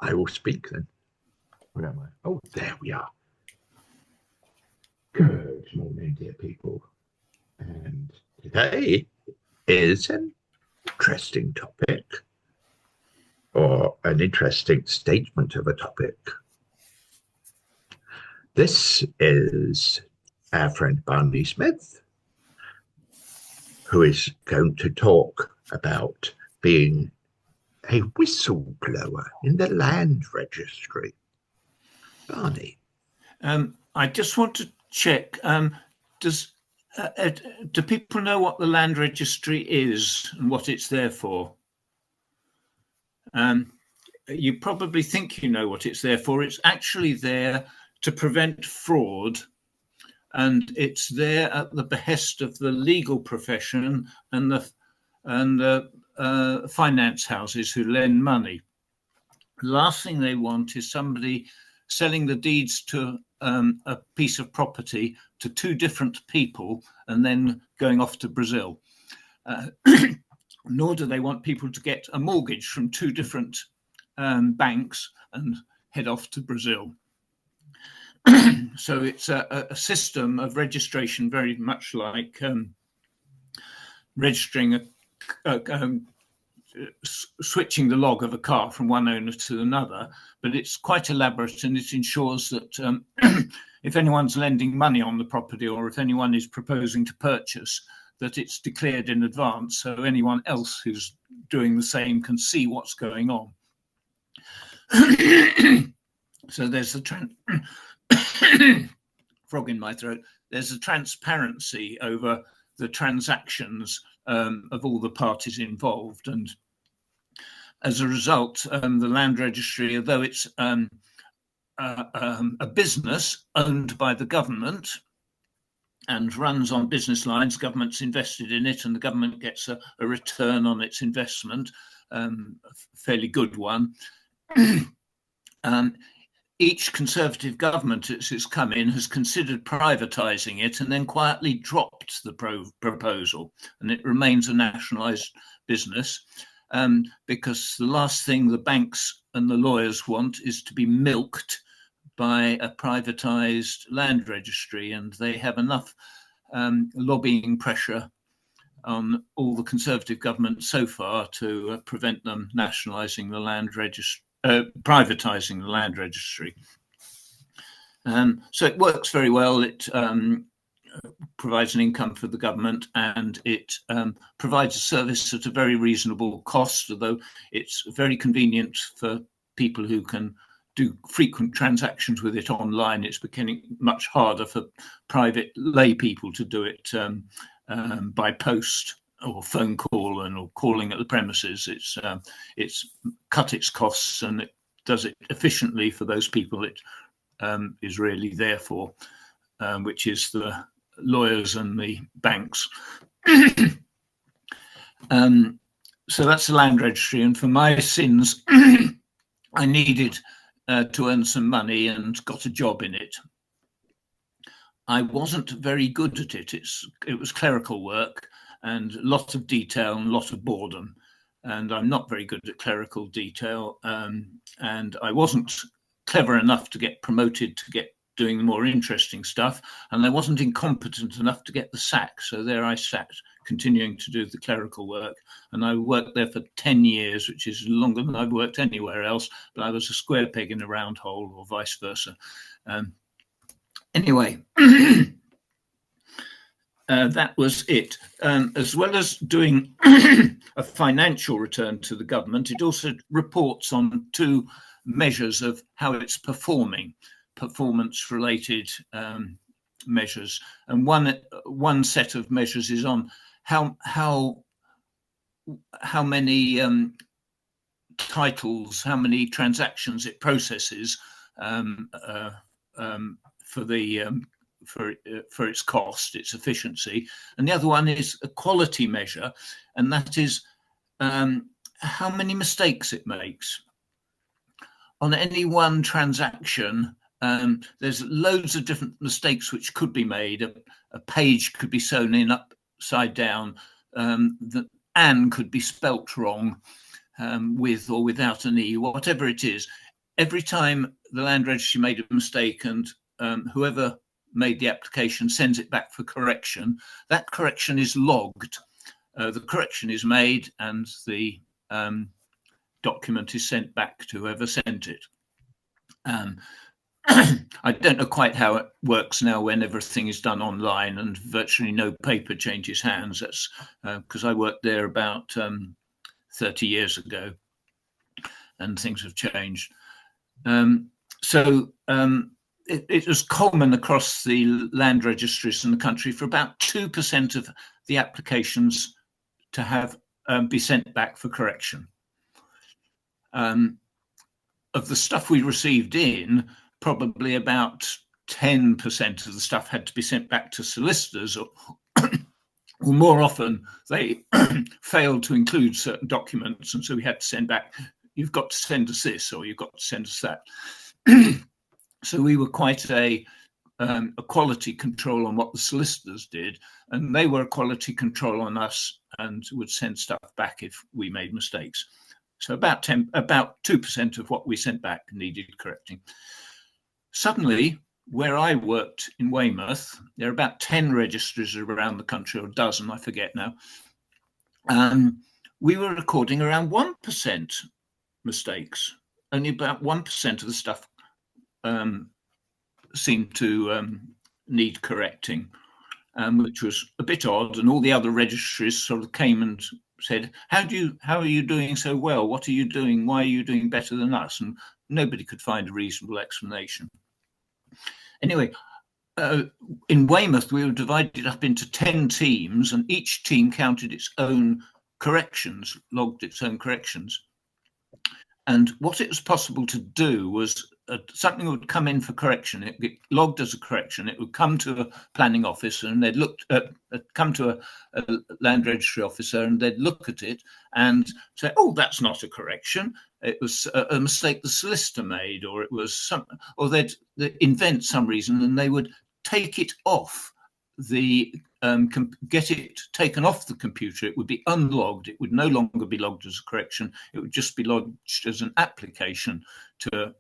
I will speak then. Where am I? Oh, there we are. Good morning, dear people. And today is an interesting topic, or an interesting statement of a topic. This is our friend Barney Smith, who is going to talk about being a whistleblower in the land registry. Barney. I just want to check, do people know what the land registry is and what it's there for? You probably think you know what it's there for. It's actually there to prevent fraud, and it's there at the behest of the legal profession and the finance houses who lend money. The last thing they want is somebody selling the deeds to a piece of property to two different people and then going off to Brazil. Nor do they want people to get a mortgage from two different banks and head off to Brazil. So it's a system of registration, very much like registering switching the log of a car from one owner to another, but it's quite elaborate, and it ensures that if anyone's lending money on the property or if anyone is proposing to purchase, that it's declared in advance so anyone else who's doing the same can see what's going on. So there's the frog in my throat. There's a transparency over the transactions of all the parties involved, and as a result, the land registry, although it's a business owned by the government and runs on business lines, government's invested in it, and the government gets a return on its investment, a fairly good one. Each Conservative government that's come in has considered privatising it and then quietly dropped the proposal, and it remains a nationalised business, because the last thing the banks and the lawyers want is to be milked by a privatised land registry, and they have enough lobbying pressure on all the Conservative government so far to prevent them nationalising the land registry. Privatising the land registry. So it works very well. It provides an income for the government, and it provides a service at a very reasonable cost, although it's very convenient for people who can do frequent transactions with it online. It's becoming much harder for private lay people to do it by post or phone call or calling at the premises. It's cut its costs, and it does it efficiently for those people it is really there for, which is the lawyers and the banks. So that's the land registry, and for my sins, I needed to earn some money and got a job in it. I wasn't very good at it. It was clerical work, and lots of detail and a lot of boredom. And I'm not very good at clerical detail. And I wasn't clever enough to get promoted to get doing the more interesting stuff. And I wasn't incompetent enough to get the sack. So there I sat, continuing to do the clerical work. And I worked there for 10 years, which is longer than I've worked anywhere else. But I was a square peg in a round hole, or vice versa. Anyway. That was it. As well as doing a financial return to the government, it also reports on two measures of how it's performing, performance-related measures. And one set of measures is on how many titles, how many transactions it processes for its cost, its efficiency. And the other one is a quality measure, and that is how many mistakes it makes. On any one transaction, there's loads of different mistakes which could be made. A page could be sewn in upside down. The "and" could be spelt wrong, with or without an E, whatever it is. every time the Land Registry made a mistake and whoever made the application sends it back for correction, that correction is logged. The correction is made and the document is sent back to whoever sent it. I don't know quite how it works now when everything is done online and virtually no paper changes hands. That's because I worked there about 30 years ago and things have changed. It was common across the land registries in the country for about 2% of the applications to have be sent back for correction. Of the stuff we received in, probably about 10% of the stuff had to be sent back to solicitors, or more often they failed to include certain documents, and so we had to send back, you've got to send us this, or you've got to send us that. So we were quite a quality control on what the solicitors did, and they were a quality control on us and would send stuff back if we made mistakes. So about 2% of what we sent back needed correcting. Suddenly, where I worked in Weymouth, there are about 10 registries around the country, or a dozen, I forget now. We were recording around 1% mistakes. Only about 1% of the stuff seemed to need correcting, which was a bit odd. And all the other registries sort of came and said, how are you doing so well? What are you doing? Why are you doing better than us? And nobody could find a reasonable explanation. Anyway, in Weymouth, we were divided up into 10 teams, and each team counted its own corrections, logged its own corrections. And what it was possible to do was something would come in for correction. It would get logged as a correction. It would come to a planning officer, and they'd come to a land registry officer, and they'd look at it and say, "Oh, that's not a correction. It was a mistake the solicitor made, or it was or they'd invent some reason, and they would take it off get it taken off the computer. It would be unlogged. It would no longer be logged as a correction. It would just be lodged as an application to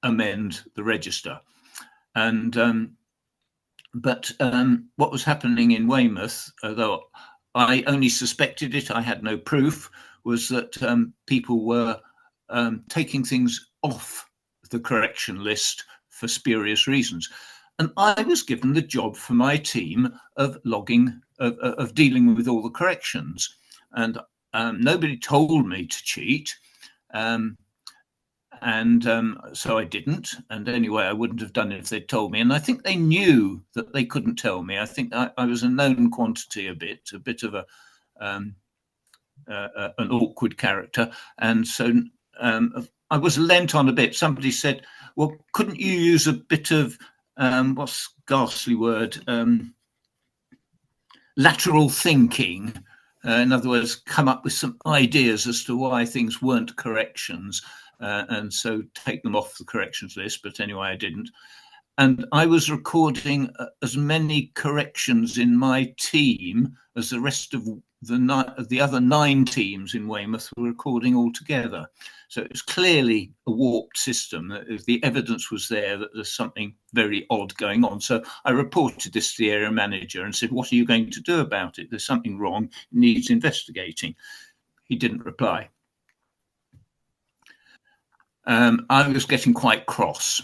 amend the register. And but what was happening in Weymouth, although I only suspected it, I had no proof, was that people were taking things off the correction list for spurious reasons. And I was given the job for my team of logging, of dealing with all the corrections. And nobody told me to cheat. So I didn't. And anyway, I wouldn't have done it if they'd told me. And I think they knew that they couldn't tell me. I think I was a known quantity a bit of an awkward character. And so I was lent on a bit. Somebody said, well, couldn't you use a bit of, what's ghastly word, lateral thinking? In other words, come up with some ideas as to why things weren't corrections, and so take them off the corrections list. But anyway, I didn't. And I was recording as many corrections in my team as the rest of the other 9 teams in Weymouth were recording altogether. So it was clearly a warped system. The evidence was there that there's something very odd going on. So I reported this to the area manager and said, what are you going to do about it? There's something wrong, it needs investigating. He didn't reply. I was getting quite cross.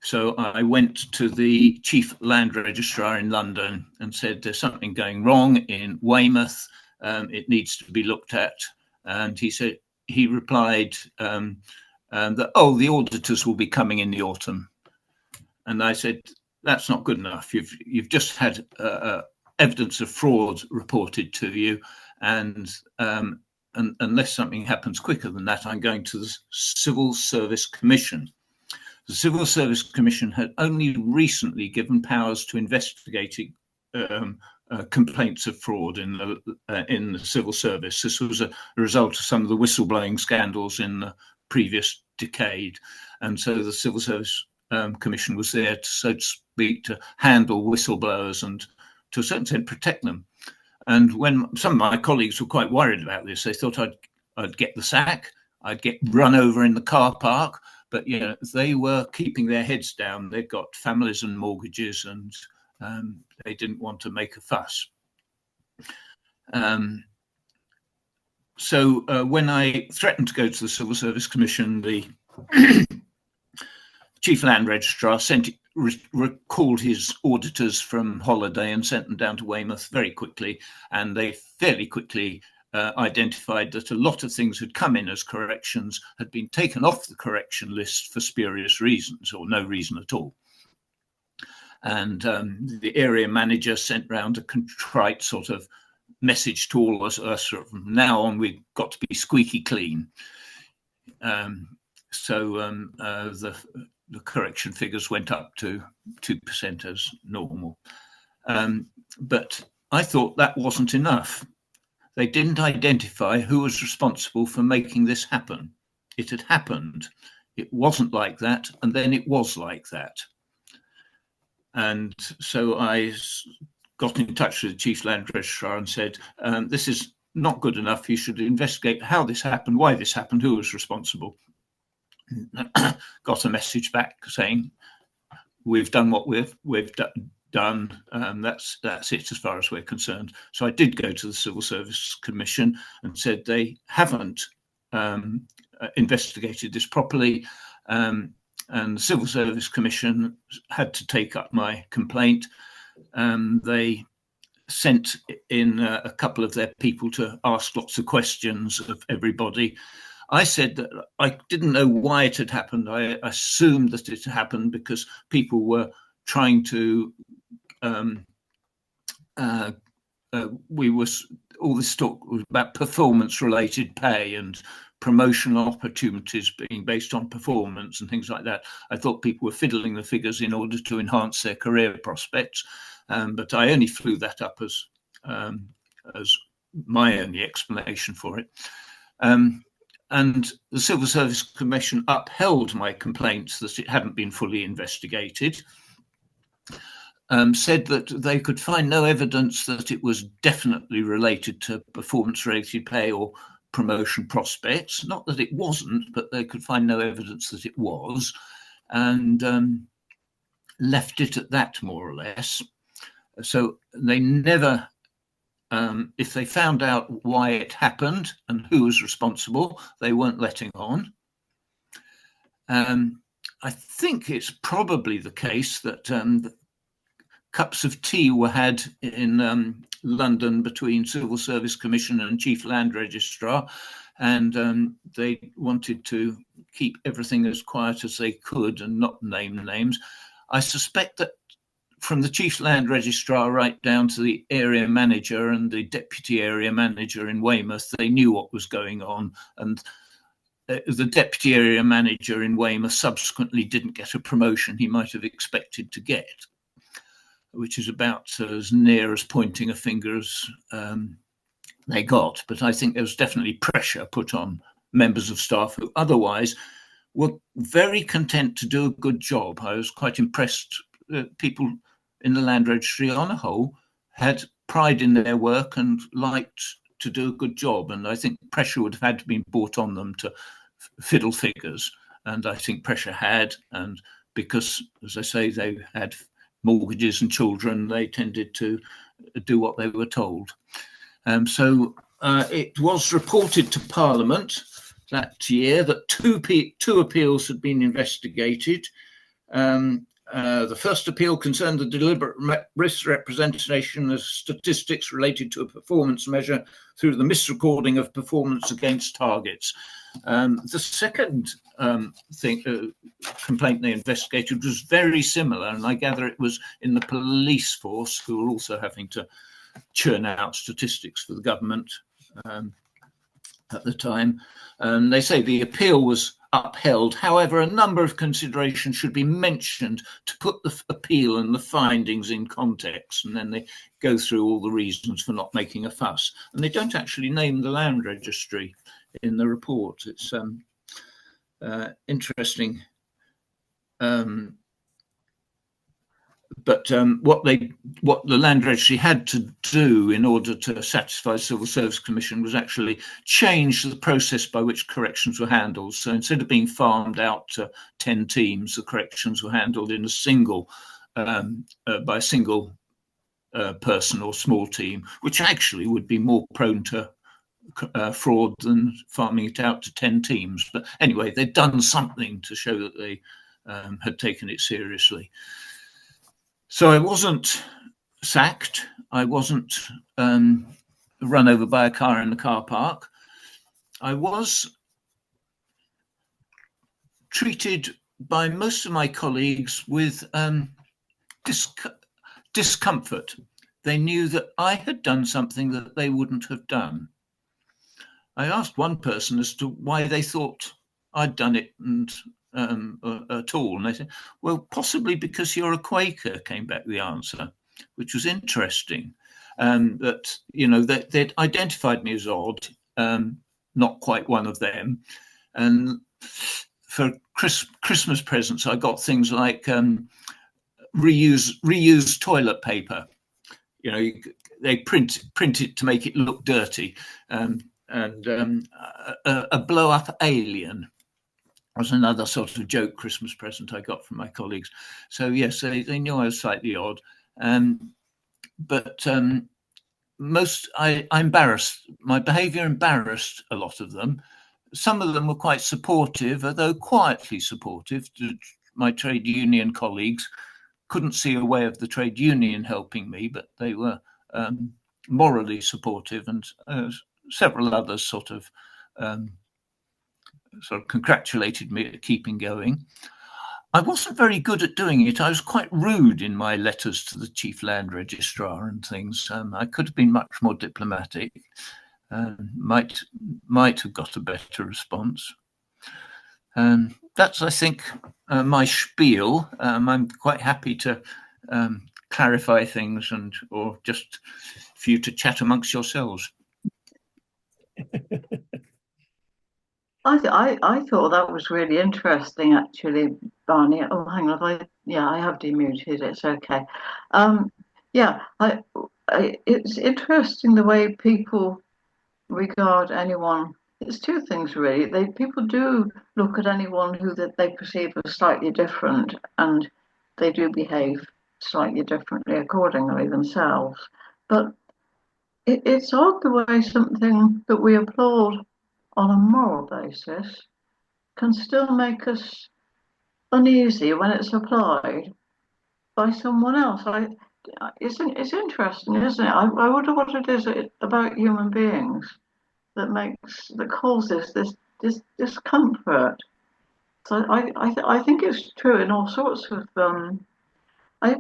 So I went to the chief land registrar in London and said, there's something going wrong in Weymouth. It needs to be looked at. And he replied that, oh, the auditors will be coming in the autumn. And I said, that's not good enough. You've just had evidence of fraud reported to you. And unless something happens quicker than that, I'm going to the Civil Service Commission. The Civil Service Commission had only recently given powers to investigate complaints of fraud in the civil service. This was a result of some of the whistleblowing scandals in the previous decade. And so the Civil Service Commission was there, to, so to speak, to handle whistleblowers and to a certain extent protect them. And when some of my colleagues were quite worried about this, they thought I'd get the sack, I'd get run over in the car park, but they were keeping their heads down. They'd got families and mortgages, and they didn't want to make a fuss. So when I threatened to go to the Civil Service Commission, the Chief Land Registrar recalled his auditors from holiday and sent them down to Weymouth very quickly, and they fairly quickly identified that a lot of things had come in as corrections had been taken off the correction list for spurious reasons or no reason at all. And the area manager sent round a contrite sort of message to all of us, from now on we've got to be squeaky clean. So the correction figures went up to 2% as normal. But I thought that wasn't enough. They didn't identify who was responsible for making this happen. It had happened. It wasn't like that, and then it was like that. And so I got in touch with the Chief Land Registrar and said, this is not good enough. You should investigate how this happened, why this happened, who was responsible. Got a message back saying, we've done what we've done. That's it as far as we're concerned. So I did go to the Civil Service Commission and said they haven't investigated this properly. And the Civil Service Commission had to take up my complaint. They sent in a couple of their people to ask lots of questions of everybody. I said that I didn't know why it had happened. I assumed that it had happened because people were trying to all this talk was about performance-related pay and promotional opportunities being based on performance and things like that. I thought people were fiddling the figures in order to enhance their career prospects, but I only flew that up as my only explanation for it. And the Civil Service Commission upheld my complaints that it hadn't been fully investigated, said that they could find no evidence that it was definitely related to performance-related pay or promotion prospects. Not that it wasn't, but they could find no evidence that it was, and left it at that, more or less. So they never, if they found out why it happened and who was responsible, they weren't letting on. I think it's probably the case that cups of tea were had in London between Civil Service Commission and Chief Land Registrar, and they wanted to keep everything as quiet as they could and not name names. I suspect that from the Chief Land Registrar right down to the area manager and the deputy area manager in Weymouth, they knew what was going on, and the deputy area manager in Weymouth subsequently didn't get a promotion he might have expected to get, which is about as near as pointing a finger as they got. But I think there was definitely pressure put on members of staff who otherwise were very content to do a good job. I was quite impressed that people in the Land Registry on a whole had pride in their work and liked to do a good job. And I think pressure would have had to be brought on them to fiddle figures. And I think pressure had, and because, as I say, they had mortgages and children, they tended to do what they were told. So it was reported to Parliament that year that two appeals had been investigated. The first appeal concerned the deliberate misrepresentation of statistics related to a performance measure through the misrecording of performance against targets. The second complaint they investigated was very similar, and I gather it was in the police force, who were also having to churn out statistics for the government at the time. They say the appeal was upheld. However, a number of considerations should be mentioned to put the appeal and the findings in context, and then they go through all the reasons for not making a fuss. And they don't actually name the Land Registry in the report. It's interesting. But what the Land Registry had to do in order to satisfy the Civil Service Commission was actually change the process by which corrections were handled. So instead of being farmed out to 10 teams, the corrections were handled in a single by a single person or small team, which actually would be more prone to fraud than farming it out to 10 teams. But anyway, they'd done something to show that they had taken it seriously. So I wasn't sacked. I wasn't run over by a car in the car park. I was treated by most of my colleagues with discomfort. They knew that I had done something that they wouldn't have done. I asked one person as to why they thought I'd done it and at all. And they said, well, possibly because you're a Quaker, came back the answer, which was interesting. That, you know, that they'd identified me as odd, not quite one of them. And for Christmas presents, I got things like reused toilet paper. You know, they print it to make it look dirty. And a blow-up alien was another sort of joke Christmas present I got from my colleagues. So yes, they knew I was slightly odd, but I embarrassed. My behaviour embarrassed a lot of them. Some of them were quite supportive, although quietly supportive. My trade union colleagues couldn't see a way of the trade union helping me, but they were morally supportive, and several others sort of congratulated me at keeping going. I wasn't very good at doing it. I was quite rude in my letters to the Chief Land Registrar and things. I could have been much more diplomatic. Might have got a better response. That's, I think, my spiel. I'm quite happy to clarify things or just for you to chat amongst yourselves. I thought that was really interesting, actually, Barney. Oh, hang on, I have demuted. It's okay. It's interesting the way people regard anyone. It's two things really. People do look at anyone who they perceive as slightly different, and they do behave slightly differently accordingly themselves. But it's odd the way something that we applaud on a moral basis can still make us uneasy when it's applied by someone else. It's interesting, isn't it? I wonder what it is about human beings that causes this discomfort. So I think it's true in all sorts of. When I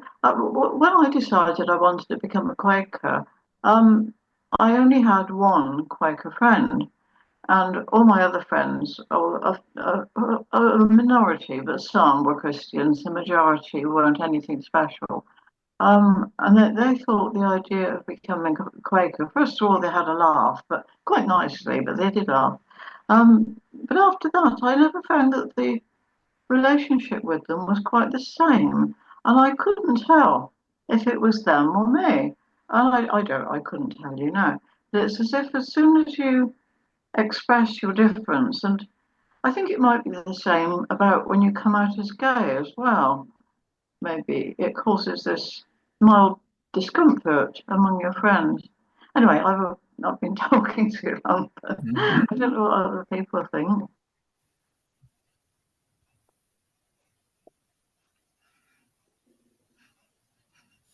decided I wanted to become a Quaker, I only had one Quaker friend. And all my other friends, a minority, but some were Christians. The majority weren't anything special. And they thought the idea of becoming a Quaker, first of all, they had a laugh, but quite nicely, but they did laugh. But after that, I never found that the relationship with them was quite the same. And I couldn't tell if it was them or me. And I couldn't tell you now. But it's as if as soon as you express your difference, and I think it might be the same about when you come out as gay as well. Maybe it causes this mild discomfort among your friends. Anyway, I've been talking too long, but I don't know what other people think.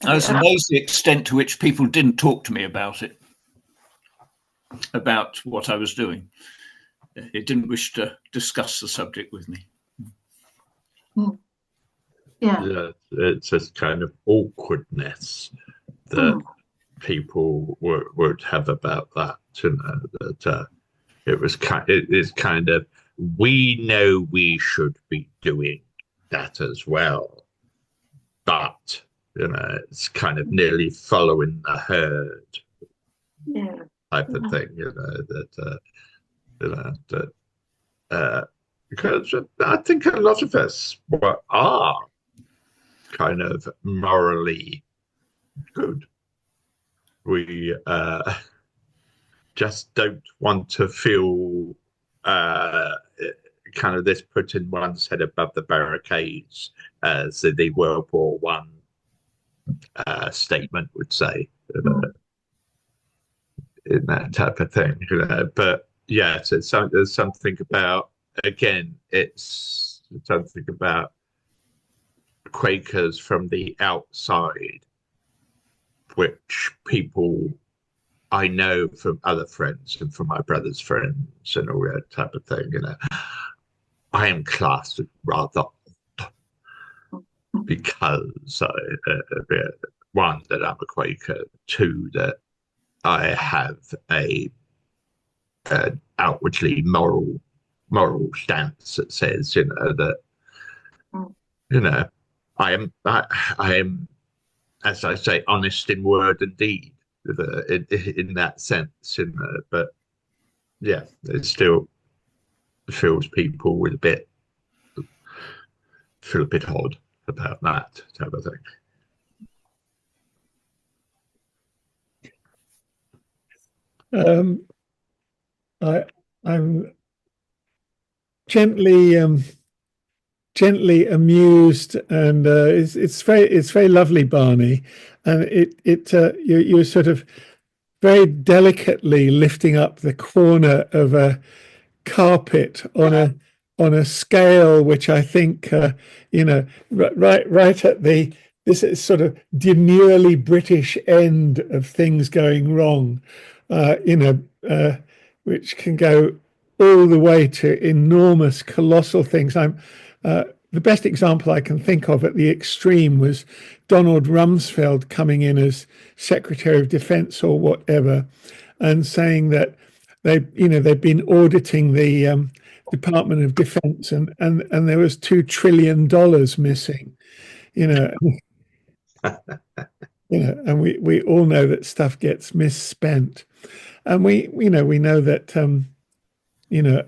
I was amazed the extent to which people didn't talk to me about it, about what I was doing. It didn't wish to discuss the subject with me. Yeah. It's this kind of awkwardness that people would have about that, you know, that it is kind of, we know we should be doing that as well, but, you know, it's kind of nearly following the herd type of thing, you know, because I think a lot of us are kind of morally good. We just don't want to feel kind of this putting one's head above the barricades, as the World War One statement would say, in that type of thing. But yeah, so there's something about, again, it's something about Quakers from the outside, which people I know from other friends and from my brother's friends and all that type of thing. I am classed as rather odd because one, that I'm a Quaker, two, that I have an outwardly moral stance that says, that I am, as I say, honest in word and deed, in that sense. But yeah, it still fills people with feel a bit odd about that type of thing. I'm gently amused, and it's very lovely, Barney, and you're sort of very delicately lifting up the corner of a carpet on a scale which I think right at this is sort of demurely British end of things going wrong, which can go all the way to enormous, colossal things. The best example I can think of at the extreme was Donald Rumsfeld coming in as Secretary of Defense or whatever, and saying that they've been auditing the Department of Defense, and there was $2 trillion missing, and we all know that stuff gets misspent, and we know that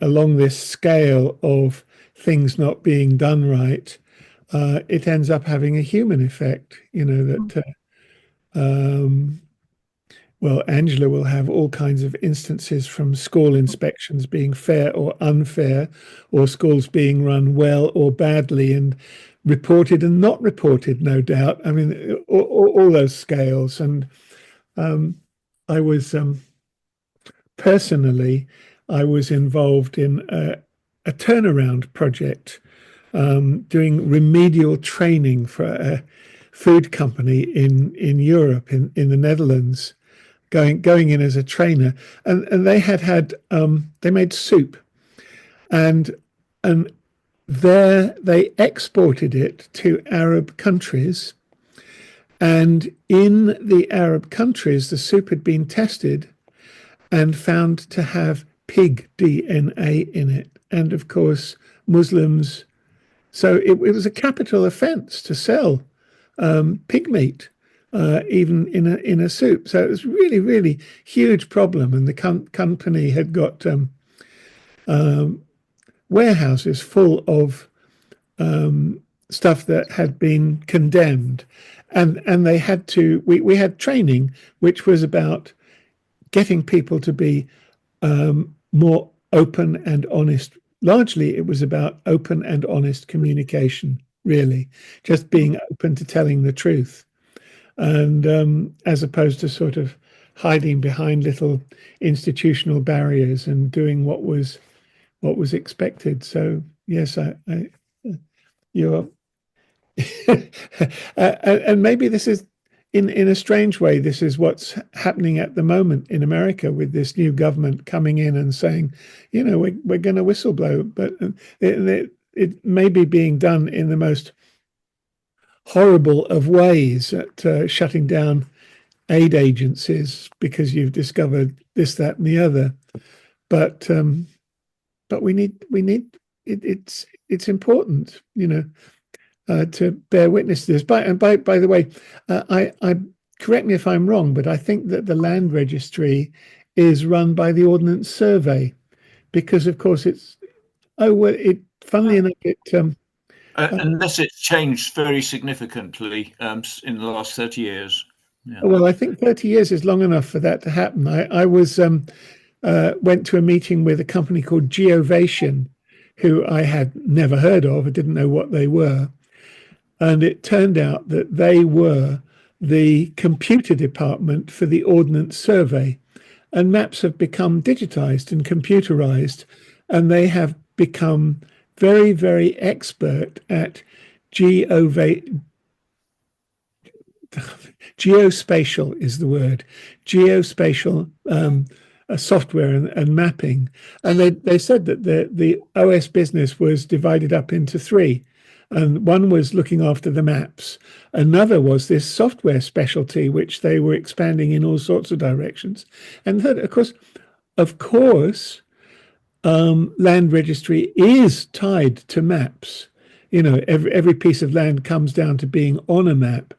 along this scale of things not being done right, it ends up having a human effect. Well, Angela will have all kinds of instances from school inspections being fair or unfair, or schools being run well or badly, and reported and not reported, no doubt. I mean, all those scales. And I was personally, I was involved in a turnaround project, doing remedial training for a food company in Europe, in the Netherlands, going in as a trainer, and they had they made soup, and there they exported it to Arab countries, and in the Arab countries the soup had been tested and found to have pig DNA in it, and of course Muslims. So it was a capital offence to sell pig meat, even in a soup. So it was really, really huge problem, and the company had got warehouses full of stuff that had been condemned, and they had to. We had training which was about getting people to be more open and honest. Largely, it was about open and honest communication, really, just being open to telling the truth, and as opposed to sort of hiding behind little institutional barriers and doing what was expected. So yes, you're, and maybe this is, in a strange way, this is what's happening at the moment in America with this new government coming in and saying, we're going to whistleblow, but it may be being done in the most horrible of ways, at shutting down aid agencies because you've discovered this, that, and the other. But we need it's important, to bear witness to this. By the way, I correct me if I'm wrong, but I think that the land registry is run by the Ordnance Survey, because of course funnily enough, Unless it's changed very significantly in the last 30 years. Yeah. Well, I think 30 years is long enough for that to happen. I went to a meeting with a company called Geovation, who I had never heard of. I didn't know what they were. And it turned out that they were the computer department for the Ordnance Survey. And maps have become digitized and computerized, and they have become very, very expert at geospatial is the word, geospatial software and mapping. And they said that the OS business was divided up into three. And one was looking after the maps. Another was this software specialty, which they were expanding in all sorts of directions. And third, of course, land registry is tied to maps. You know, every piece of land comes down to being on a map.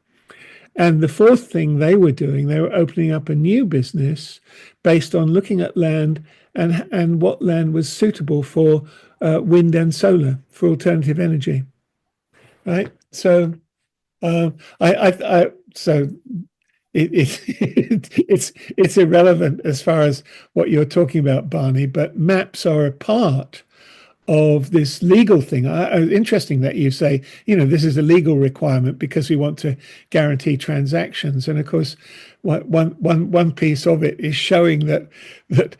And the fourth thing they were doing, they were opening up a new business based on looking at land and what land was suitable for wind and solar, for alternative energy. Right, so it's irrelevant as far as what you're talking about, Barney. But maps are a part of this legal thing. Interesting that you say, you know, this is a legal requirement because we want to guarantee transactions. And of course, one piece of it is showing that the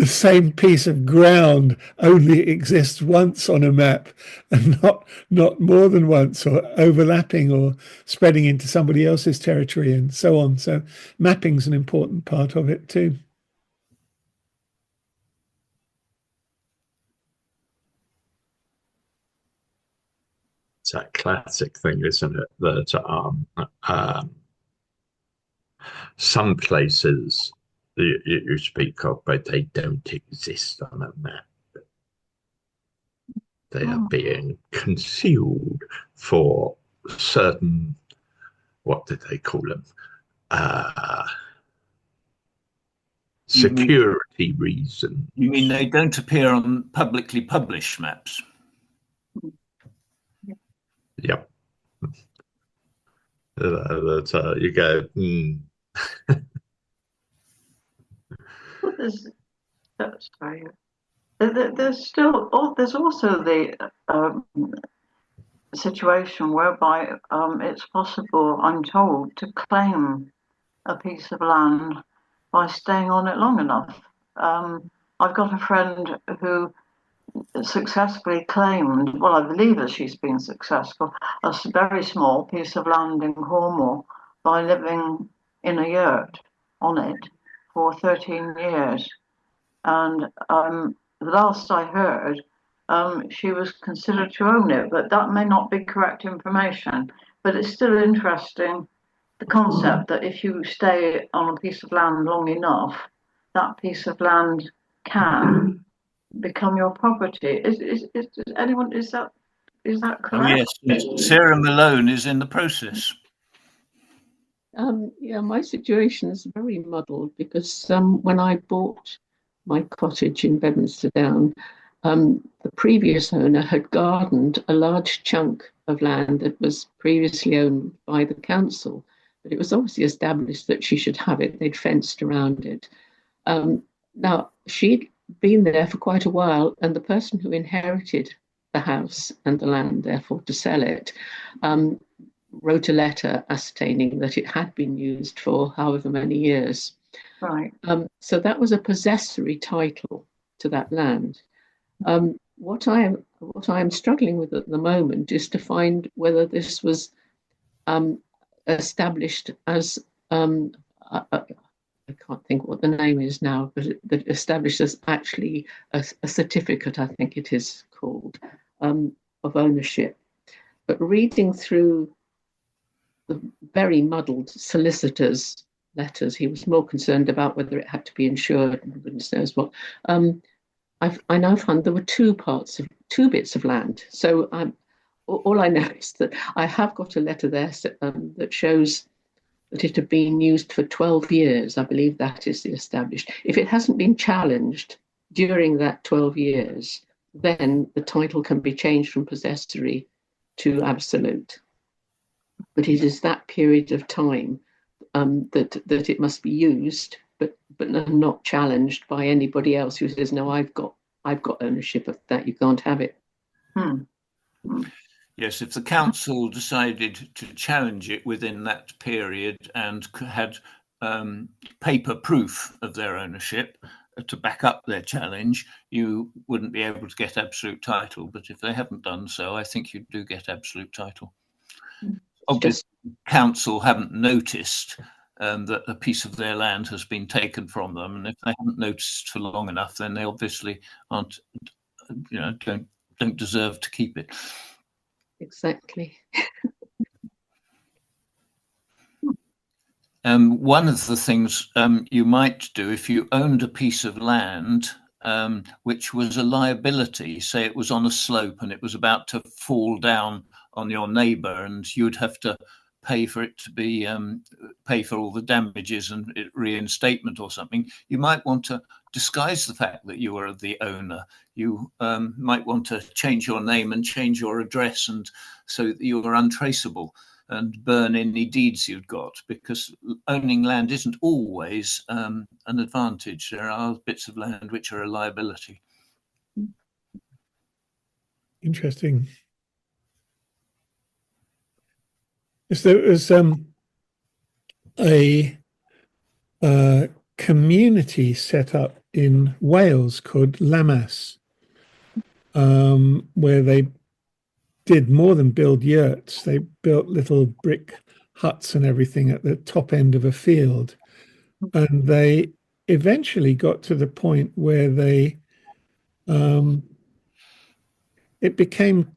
same piece of ground only exists once on a map, and not more than once, or overlapping or spreading into somebody else's territory and so on. So mapping's an important part of it too. It's that classic thing, isn't it? That some places you speak of, but they don't exist on a map. They are being concealed for certain, what did they call them? Security reasons. You mean they don't appear on publicly published maps? Yep. You go, Well, there's also the situation whereby it's possible, I'm told, to claim a piece of land by staying on it long enough. I've got a friend who successfully claimed, well, I believe that she's been successful, a very small piece of land in Cornwall by living in a yurt on it for 13 years. And the last I heard, she was considered to own it, but that may not be correct information. But it's still interesting, the concept that if you stay on a piece of land long enough, that piece of land can become your property. Is that correct? Oh, yes. Sarah Malone is in the process. Yeah, my situation is very muddled because when I bought my cottage in Bedminster Down, the previous owner had gardened a large chunk of land that was previously owned by the council, but it was obviously established that she should have it. They'd fenced around it. Now, she'd been there for quite a while, and the person who inherited the house and the land, therefore, to sell it, wrote a letter ascertaining that it had been used for however many years. Right. So that was a possessory title to that land. What I am struggling with at the moment is to find whether this was established as I can't think what the name is now, but that established as actually a certificate, I think it is called, of ownership. But reading through the very muddled solicitor's letters, he was more concerned about whether it had to be insured and goodness knows what. I now found there were two bits of land. So all I know is that I have got a letter there that shows that it had been used for 12 years. I believe that is the established. If it hasn't been challenged during that 12 years, then the title can be changed from possessory to absolute. But it is that period of time that it must be used, but not challenged by anybody else who says, no, I've got ownership of that, you can't have it. Yes, if the council decided to challenge it within that period and had paper proof of their ownership to back up their challenge, you wouldn't be able to get absolute title. But if they haven't done so, I think you do get absolute title. Obviously, council haven't noticed that a piece of their land has been taken from them, and if they haven't noticed for long enough, then they obviously aren't, don't deserve to keep it. Exactly. One of the things you might do if you owned a piece of land which was a liability, say it was on a slope and it was about to fall down on your neighbour, and you'd have to pay for it to be pay for all the damages and reinstatement or something, you might want to disguise the fact that you are the owner. You might want to change your name and change your address, and so that you are untraceable, and burn any deeds you'd got, because owning land isn't always an advantage. There are bits of land which are a liability. Interesting. Yes, there was a community set up in Wales called Lammas, where they did more than build yurts. They built little brick huts and everything at the top end of a field. And they eventually got to the point where they it became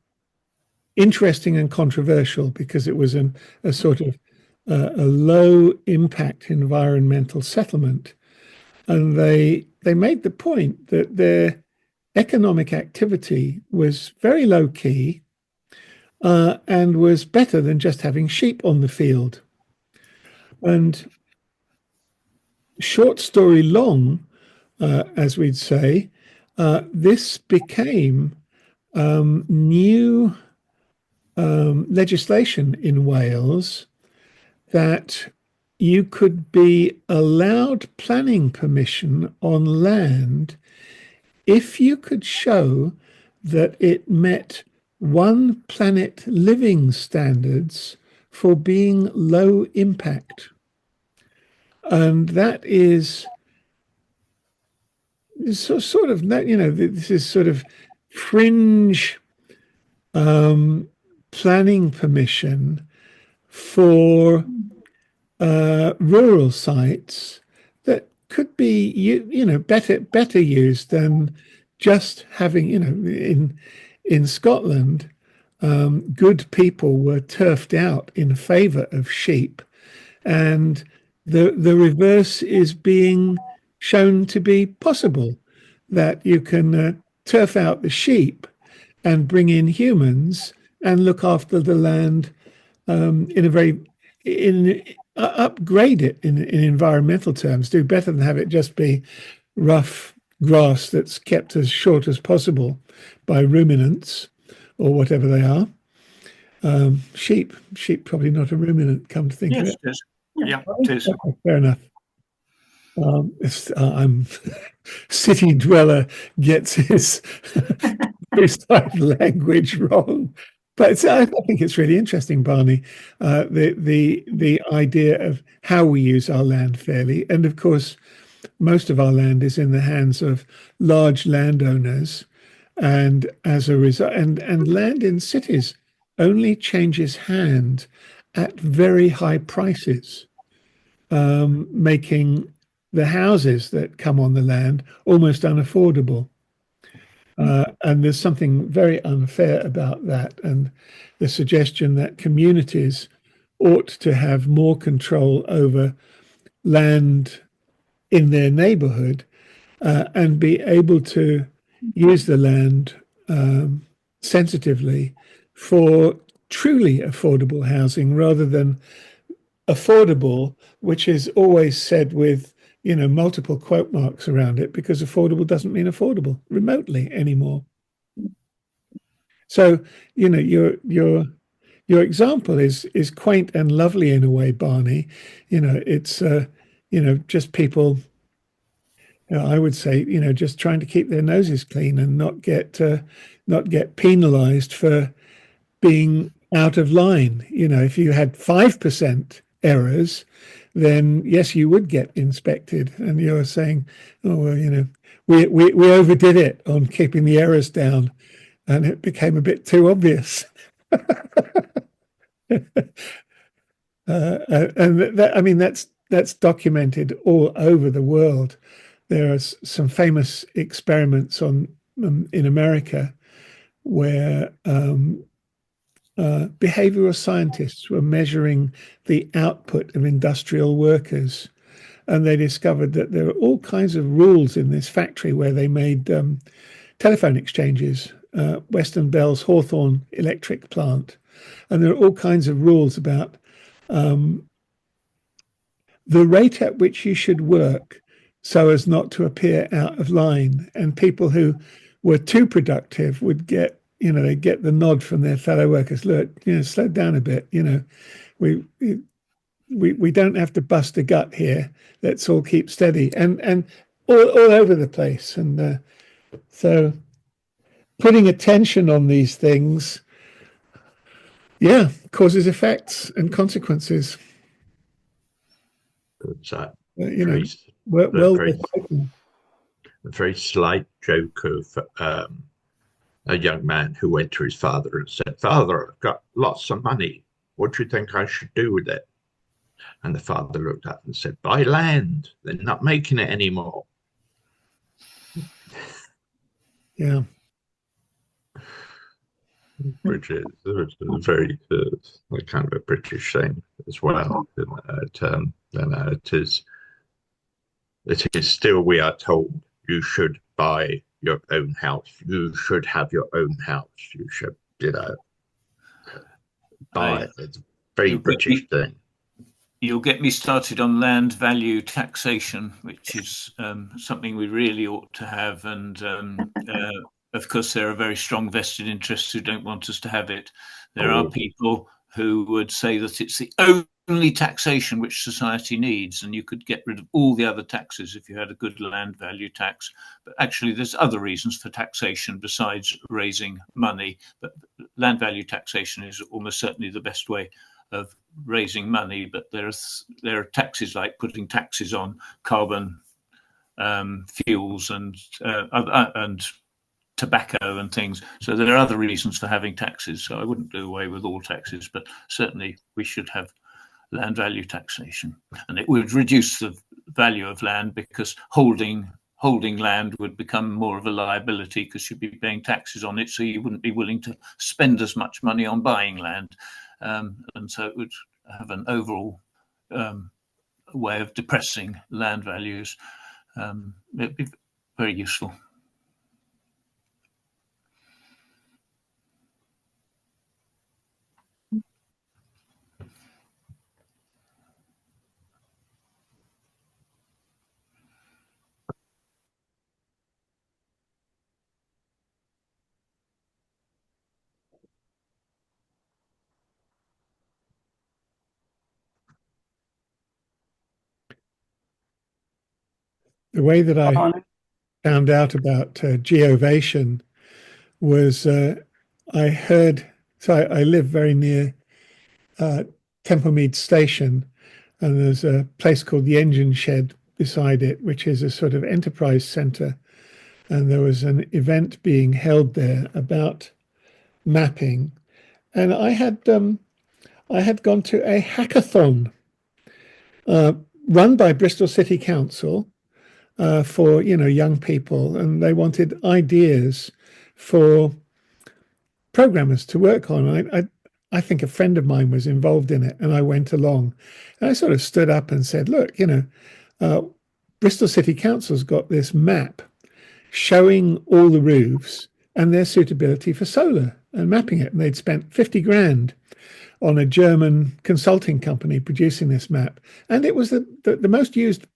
interesting and controversial because it was a sort of a low impact environmental settlement. And they made the point that their economic activity was very low key and was better than just having sheep on the field. And short story long, as we'd say, this became new legislation in Wales that you could be allowed planning permission on land if you could show that it met One Planet Living standards for being low impact. And that is sort of, this is sort of fringe planning permission for rural sites that could be better used than just having, in Scotland, good people were turfed out in favor of sheep, and the reverse is being shown to be possible, that you can turf out the sheep and bring in humans and look after the land upgrade it in environmental terms, do better than have it just be rough grass that's kept as short as possible by ruminants or whatever they are. Sheep probably not a ruminant, come to think of it. It is. Yeah, it is. Okay, fair enough. I'm city dweller gets his language wrong, but I think it's really interesting, Barney, the idea of how we use our land fairly. And of course, most of our land is in the hands of large landowners, and as a result, and land in cities only changes hand at very high prices, making the houses that come on the land almost unaffordable. And there's something very unfair about that. And the suggestion that communities ought to have more control over land in their neighborhood and be able to use the land sensitively for truly affordable housing, rather than affordable, which is always said with multiple quote marks around it, because affordable doesn't mean affordable remotely anymore. So, your example is quaint and lovely in a way, Barney. It's just people. I would say, just trying to keep their noses clean and not get penalised for being out of line. If you had 5% errors, then yes, you would get inspected. And you're saying, oh well, we overdid it on keeping the errors down, and it became a bit too obvious. And that's documented all over the world. There are some famous experiments in America where behavioral scientists were measuring the output of industrial workers, and they discovered that there are all kinds of rules in this factory where they made telephone exchanges, Western Bell's Hawthorne electric plant, and there are all kinds of rules about the rate at which you should work so as not to appear out of line. And people who were too productive would get, they get the nod from their fellow workers. Look, slow down a bit. We don't have to bust a gut here. Let's all keep steady, and all over the place. And so putting attention on these things, causes effects and consequences. It's a very slight joke of a young man who went to his father and said, "Father, I've got lots of money. What do you think I should do with it?" And the father looked up and said, "Buy land. They're not making it anymore." Yeah. Which is very kind of a British thing as well. It is still, we are told, you should buy your own house. You should have your own house. You should, buy it. It's a very British thing. You'll get me started on land value taxation, which is something we really ought to have. And of course, there are very strong vested interests who don't want us to have it. There are people who would say that it's the only taxation which society needs, and you could get rid of all the other taxes if you had a good land value tax. But actually, there's other reasons for taxation besides raising money. But land value taxation is almost certainly the best way of raising money. But there are taxes like putting taxes on carbon fuels and tobacco and things. So there are other reasons for having taxes. So I wouldn't do away with all taxes, but certainly we should have land value taxation. And it would reduce the value of land because holding land would become more of a liability because you'd be paying taxes on it. So you wouldn't be willing to spend as much money on buying land. And so it would have an overall way of depressing land values. It'd be very useful. The way that I found out about geovation was I heard, so I live very near Templemead Station, and there's a place called the Engine Shed beside it, which is a sort of enterprise centre. And there was an event being held there about mapping. And I had gone to a hackathon run by Bristol City Council for young people, and they wanted ideas for programmers to work on. I think a friend of mine was involved in it, and I went along, and I sort of stood up and said, "Look, Bristol City Council's got this map showing all the roofs and their suitability for solar and mapping it, and they'd spent 50 grand on a German consulting company producing this map, and it was the most used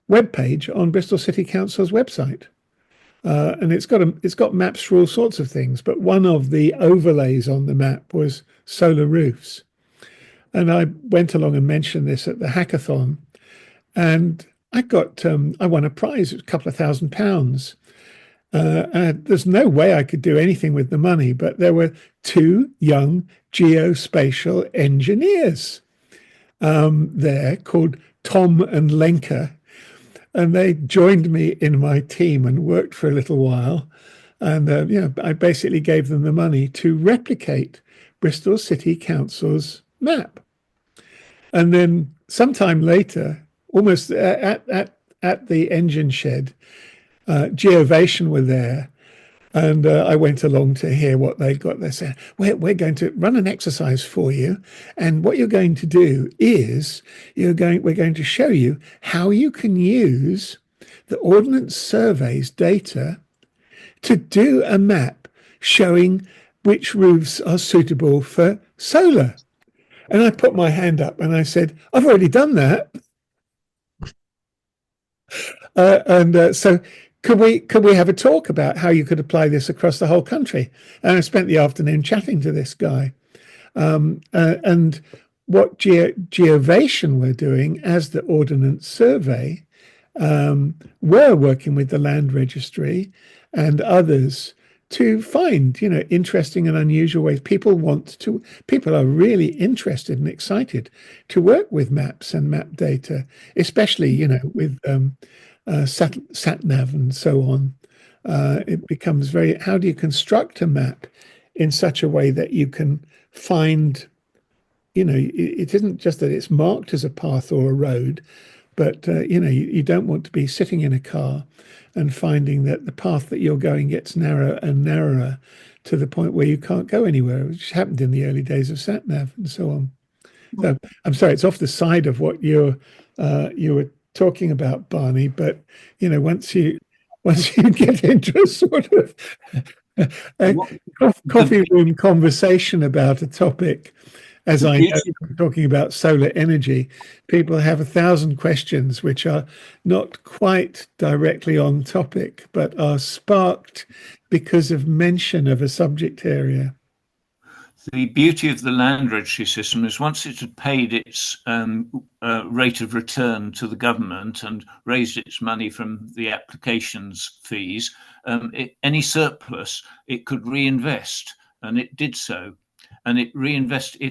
web page on Bristol City Council's website." and it's got maps for all sorts of things. But one of the overlays on the map was solar roofs, and I went along and mentioned this at the hackathon, and I won a prize, it was a couple of £1,000. There's no way I could do anything with the money, but there were two young geospatial engineers there called Tom and Lenka, and they joined me in my team and worked for a little while. And I basically gave them the money to replicate Bristol City Council's map. And then sometime later, almost at the engine shed, Geovation were there, and I went along to hear what they'd got. They said, we're going to run an exercise for you, and what you're going to do is we're going to show you how you can use the Ordnance Survey's data to do a map showing which roofs are suitable for solar. And I put my hand up and I said, I've already done that. So could we have a talk about how you could apply this across the whole country? And I spent the afternoon chatting to this guy. And what Geovation were doing as the Ordnance Survey were working with the Land Registry and others to find, interesting and unusual ways. People are really interested and excited to work with maps and map data, especially, with sat nav and so on. It becomes how do you construct a map in such a way that you can find, it isn't just that it's marked as a path or a road, but you don't want to be sitting in a car and finding that the path that you're going gets narrower and narrower to the point where you can't go anywhere, which happened in the early days of sat nav and so on. So I'm sorry, it's off the side of what you were talking about, Barney, but once you get into a sort of coffee room conversation about a topic, as I know, talking about solar energy, people have 1,000 questions which are not quite directly on topic, but are sparked because of mention of a subject area. The beauty of the Land Registry system is once it had paid its rate of return to the government and raised its money from the applications fees, any surplus it could reinvest, and it did so. And it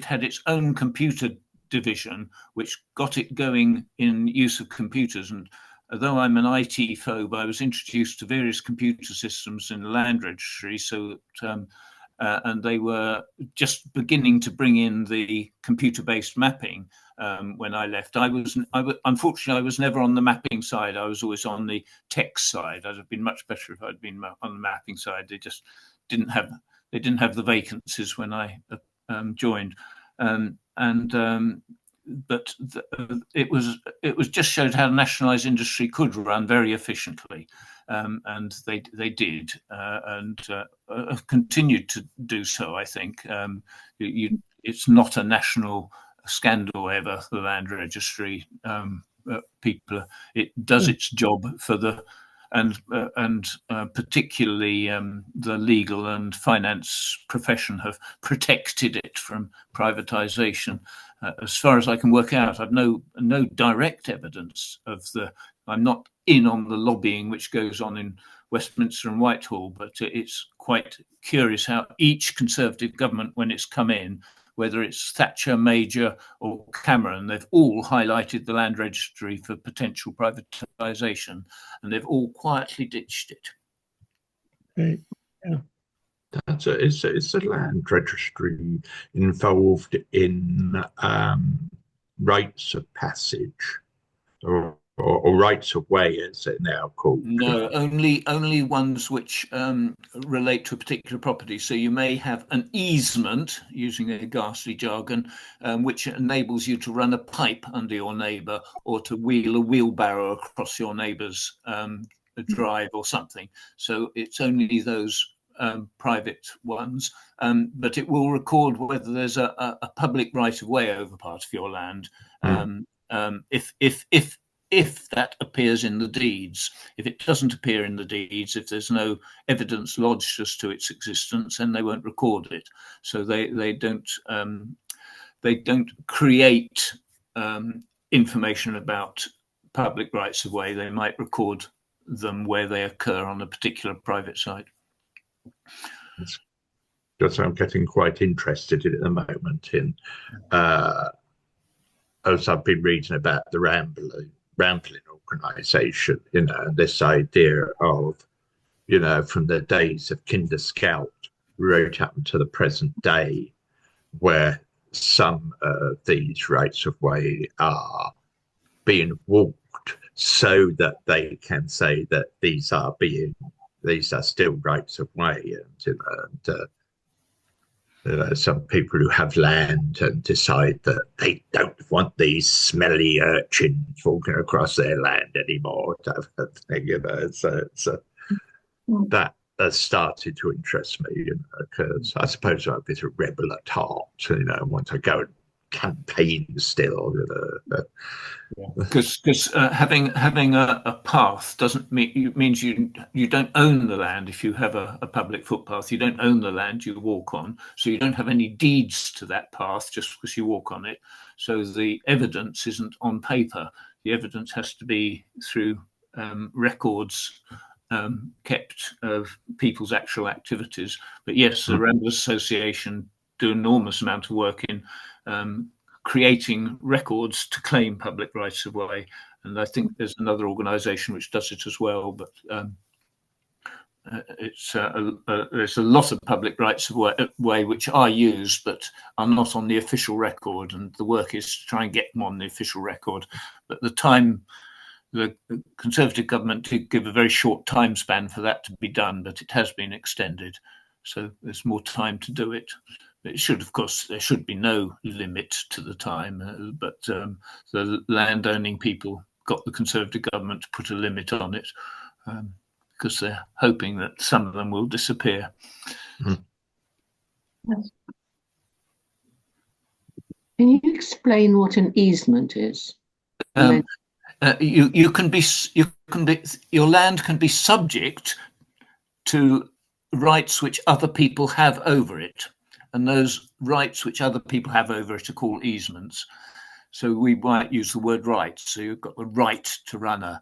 had its own computer division, which got it going in use of computers. And although I'm an IT phobe, I was introduced to various computer systems in the Land Registry, so that and they were just beginning to bring in the computer-based mapping when I left. Unfortunately, I was never on the mapping side. I was always on the text side. I'd have been much better if I'd been on the mapping side. They just didn't have the vacancies when I joined, but it was just showed how nationalised industry could run very efficiently, and they did, and continued to do so. I think it's not a national scandal ever. The Land Registry it does its job for the. And particularly the legal and finance profession have protected it from privatization. As far as I can work out, I've no direct evidence of I'm not in on the lobbying which goes on in Westminster and Whitehall, but it's quite curious how each Conservative government, when it's come in, whether it's Thatcher, Major or Cameron, they've all highlighted the Land Registry for potential privatisation, and they've all quietly ditched it. Right. Yeah. Is the Land Registry involved in rights of passage or rights of way, as it now called? No, only ones which relate to a particular property. So you may have an easement, using a ghastly jargon, which enables you to run a pipe under your neighbour or to wheel a wheelbarrow across your neighbour's drive or something. So it's only those private ones, but it will record whether there's a public right of way over part of your land. If if that appears in the deeds. If it doesn't appear in the deeds, if there's no evidence lodged as to its existence, then they won't record it. So they don't create information about public rights of way. They might record them where they occur on a particular private site. Just I'm getting quite interested at the moment in, as I've been reading about the Rambling organisation, this idea of, from the days of Kinder Scout right up to the present day, where some of these rights of way are being walked so that they can say that these are still rights of way, and some people who have land and decide that they don't want these smelly urchins walking across their land anymore, type of thing, So that has started to interest me, because I suppose I'm a bit of a rebel at heart, once I go and campaign still. Because having a path means you don't own the land. If you have a public footpath, you don't own the land you walk on, so you don't have any deeds to that path just because you walk on it. So the evidence isn't on paper. The evidence has to be through records kept of people's actual activities. But yes, the Ramblers Association do an enormous amount of work in creating records to claim public rights of way, and I think there's another organisation which does it as well. But there's a lot of public rights of way which are used but are not on the official record, and the work is to try and get them on the official record. But the Conservative government did give a very short time span for that to be done, but it has been extended, so there's more time to do it. It should, of course, there should be no limit to the time, but the land-owning people got the Conservative government to put a limit on it, because they're hoping that some of them will disappear. Yes. Can you explain what an easement is? Your land can be subject to rights which other people have over it, and those rights which other people have over it are called easements. So we might use the word rights. So you've got the right to run a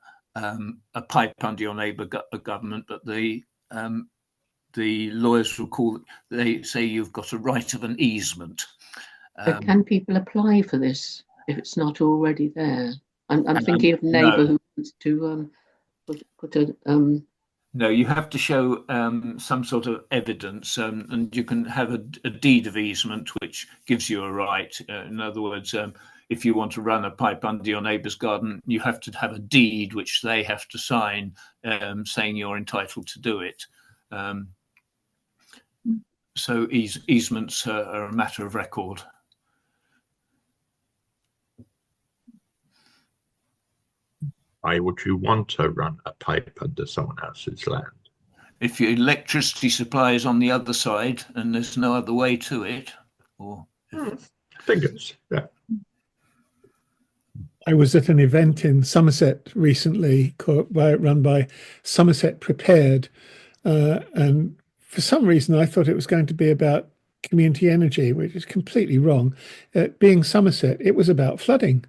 pipe under your neighbour government, but the lawyers they say you've got a right of an easement. But can people apply for this if it's not already there? I'm thinking of a neighbour who wants to put a. No, you have to show some sort of evidence, and you can have a deed of easement which gives you a right. In other words, if you want to run a pipe under your neighbour's garden, you have to have a deed which they have to sign, saying you're entitled to do it. So easements are a matter of record. Why would you want to run a pipe under someone else's land? If your electricity supply is on the other side and there's no other way to it, or fingers, yeah. I was at an event in Somerset recently run by Somerset Prepared, and for some reason I thought it was going to be about community energy, which is completely wrong. Being Somerset, it was about flooding.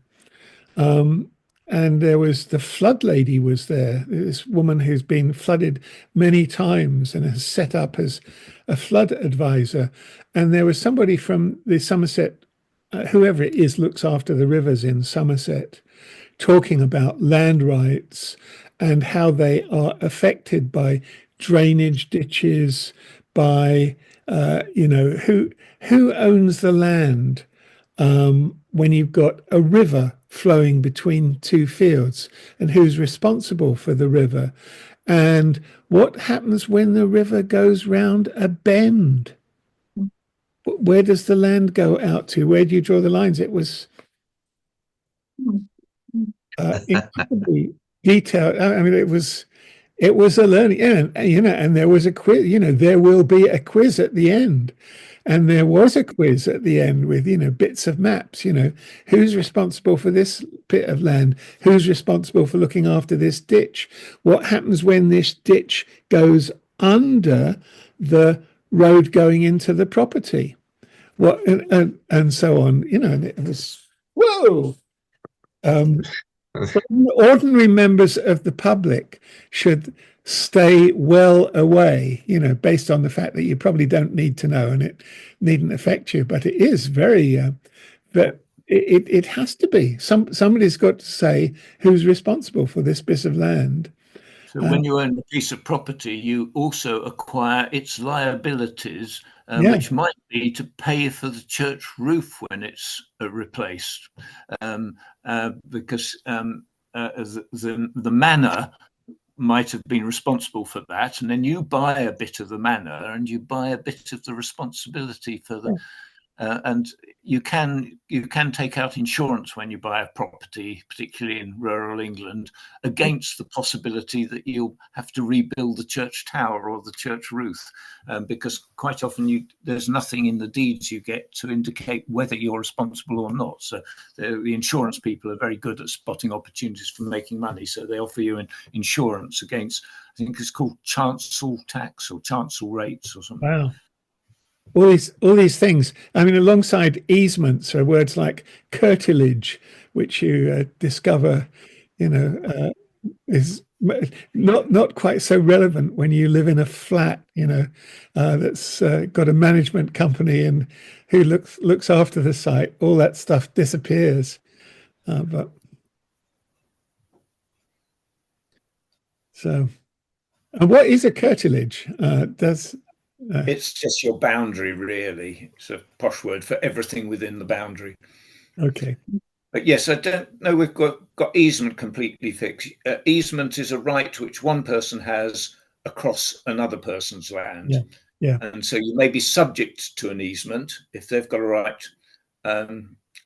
And there was the flood lady was there, this woman who's been flooded many times and has set up as a flood advisor. And there was somebody from the Somerset, whoever it is, looks after the rivers in Somerset, talking about land rights and how they are affected by drainage ditches, by, who owns the land when you've got a river flowing between two fields, and who's responsible for the river, and what happens when the river goes round a bend. Where does the land go out to? Where do you draw the lines? It was incredibly detailed. I mean, it was it was a learning, and and there was a quiz. There will be a quiz at the end, and there was a quiz at the end with bits of maps. Who's responsible for this bit of land? Who's responsible for looking after this ditch? What happens when this ditch goes under the road going into the property? What and so on. And it was whoa. Ordinary members of the public should stay well away, based on the fact that you probably don't need to know and it needn't affect you. But it is very, but it has to be. Somebody's got to say who's responsible for this bit of land. So when you own a piece of property, you also acquire its liabilities, which might be to pay for the church roof when it's replaced, because the manor might have been responsible for that, and then you buy a bit of the manor and you buy a bit of the responsibility for the. And you can take out insurance when you buy a property, particularly in rural England, against the possibility that you'll have to rebuild the church tower or the church roof, because quite often there's nothing in the deeds you get to indicate whether you're responsible or not. So the insurance people are very good at spotting opportunities for making money. So they offer you an insurance against, I think it's called chancel tax or chancel rates or something. Wow. All these things. I mean, alongside easements are words like curtilage, which you discover, is not quite so relevant when you live in a flat, that's got a management company and who looks after the site. All that stuff disappears. And what is a curtilage? It's just your boundary, really. It's a posh word for everything within the boundary. Okay. But yes, I don't know we've got easement completely fixed. Easement is a right which one person has across another person's land. Yeah. And so you may be subject to an easement if they've got a right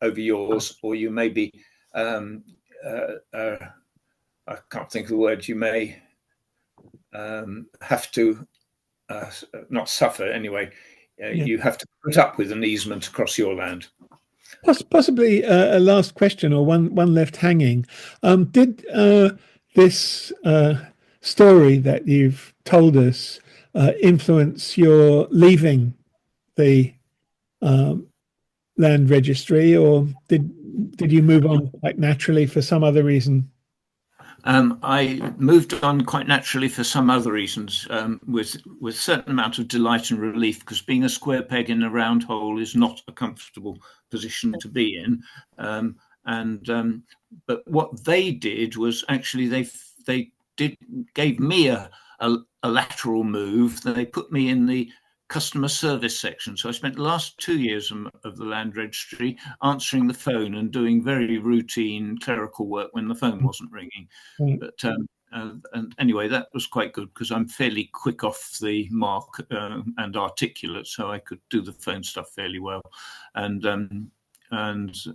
over yours, or you may be, I can't think of the word, you may have to not suffer anyway. You have to put up with an easement across your land. Possibly a last question, or one left hanging. Did this story that you've told us influence your leaving the land registry, or did you move on quite naturally for some other reason? I moved on quite naturally for some other reasons, with a certain amount of delight and relief, because being a square peg in a round hole is not a comfortable position to be in. But what they did was actually they gave me a lateral move. They put me in the customer service section. So I spent the last 2 years of the land registry answering the phone and doing very routine clerical work when the phone wasn't ringing. But and anyway, that was quite good because I'm fairly quick off the mark and articulate, so I could do the phone stuff fairly well. And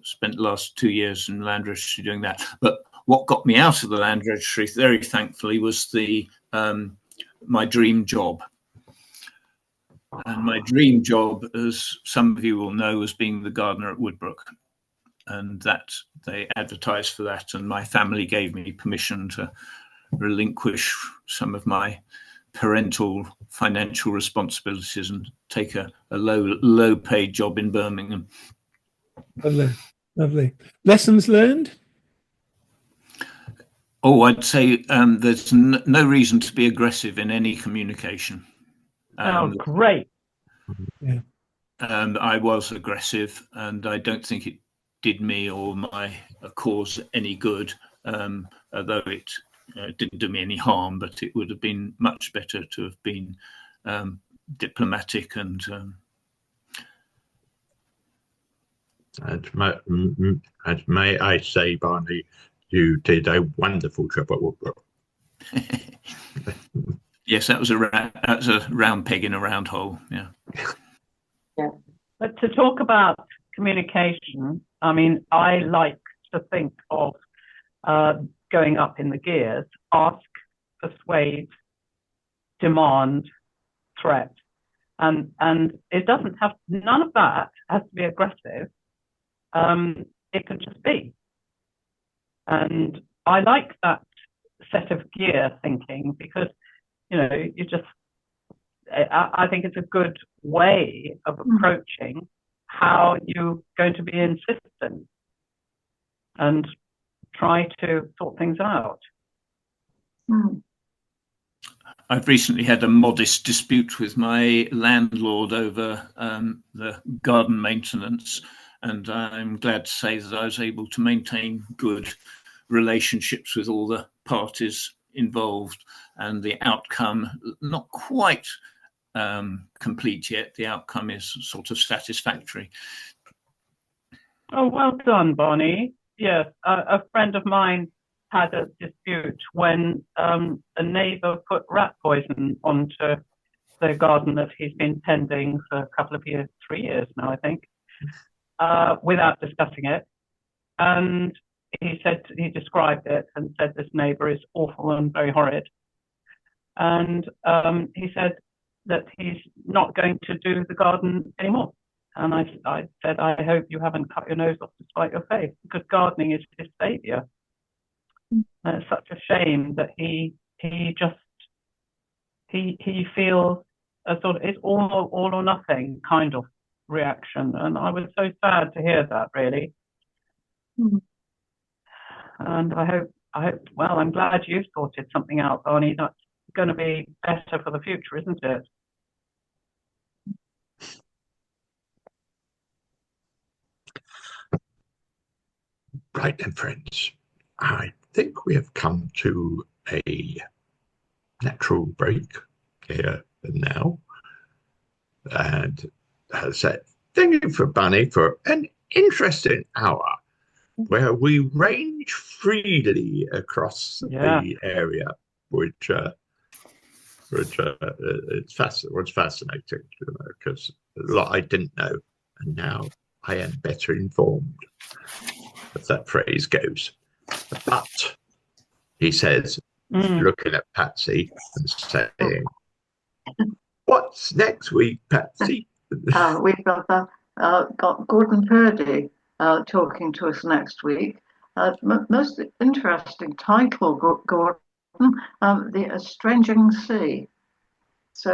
spent the last 2 years in land registry doing that. But what got me out of the land registry, very thankfully, was my dream job. And my dream job, as some of you will know, was being the gardener at Woodbrook. And that they advertised for that, and my family gave me permission to relinquish some of my parental financial responsibilities and take a low paid job in Birmingham. Lovely. Lessons learned? Oh, I'd say there's no reason to be aggressive in any communication. Great. Yeah. I was aggressive, and I don't think it did me or my cause any good, although it didn't do me any harm, but it would have been much better to have been diplomatic and may I say, Barney, you did a wonderful job at Woodbrook. Yes, that was a round peg in a round hole. Yeah. But to talk about communication, I mean, I like to think of going up in the gears. Ask persuade, demand, threat. And it doesn't have, none of that has to be aggressive. It can just be. And I like that set of gear thinking because, you know, I think it's a good way of approaching how you're going to be insistent and try to sort things out. I've recently had a modest dispute with my landlord over the garden maintenance, and I'm glad to say that I was able to maintain good relationships with all the parties involved, and the outcome, not quite complete yet, the outcome is sort of satisfactory. Oh, well done, Barney. Yes, a friend of mine had a dispute when a neighbour put rat poison onto the garden that he's been tending for a couple of years, 3 years now, I think, without discussing it. And he described it and said this neighbour is awful and very horrid. And he said that he's not going to do the garden anymore. And I said, I hope you haven't cut your nose off to spite your face, because gardening is his saviour. And it's such a shame that he feels a sort of, it's all or nothing kind of reaction. And I was so sad to hear that, really. And I hope, well, I'm glad you've sorted something out, Barney. That's going to be better for the future, isn't it? Right then, friends, I think we have come to a natural break here and now. And as I said, thank you for Barney for an interesting hour where we range freely across the area, which it's fascinating, because a lot I didn't know, and now I am better informed, as that phrase goes. But he says, looking at Patsy and saying, "What's next week, Patsy?" We've got Gordon Purdy talking to us next week. Most interesting title, Gordon, The Estranging Sea. So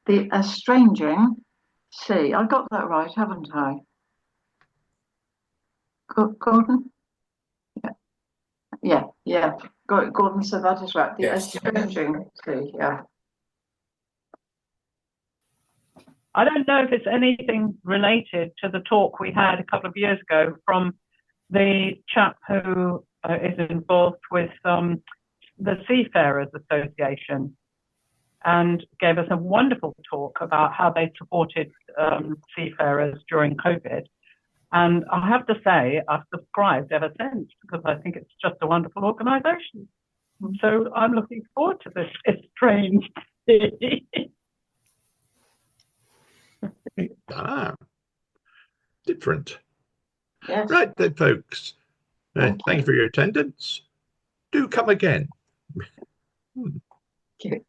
The Estranging Sea. I got that right, haven't I? Gordon? Yeah. Gordon said that is right. The Estranging Sea, yeah. I don't know if it's anything related to the talk we had a couple of years ago from the chap who is involved with the Seafarers Association, and gave us a wonderful talk about how they supported seafarers during COVID. And I have to say, I've subscribed ever since, because I think it's just a wonderful organisation. So I'm looking forward to this strange Different. Yes. Right then, folks. Thank you for your attendance. Do come again. Thank you.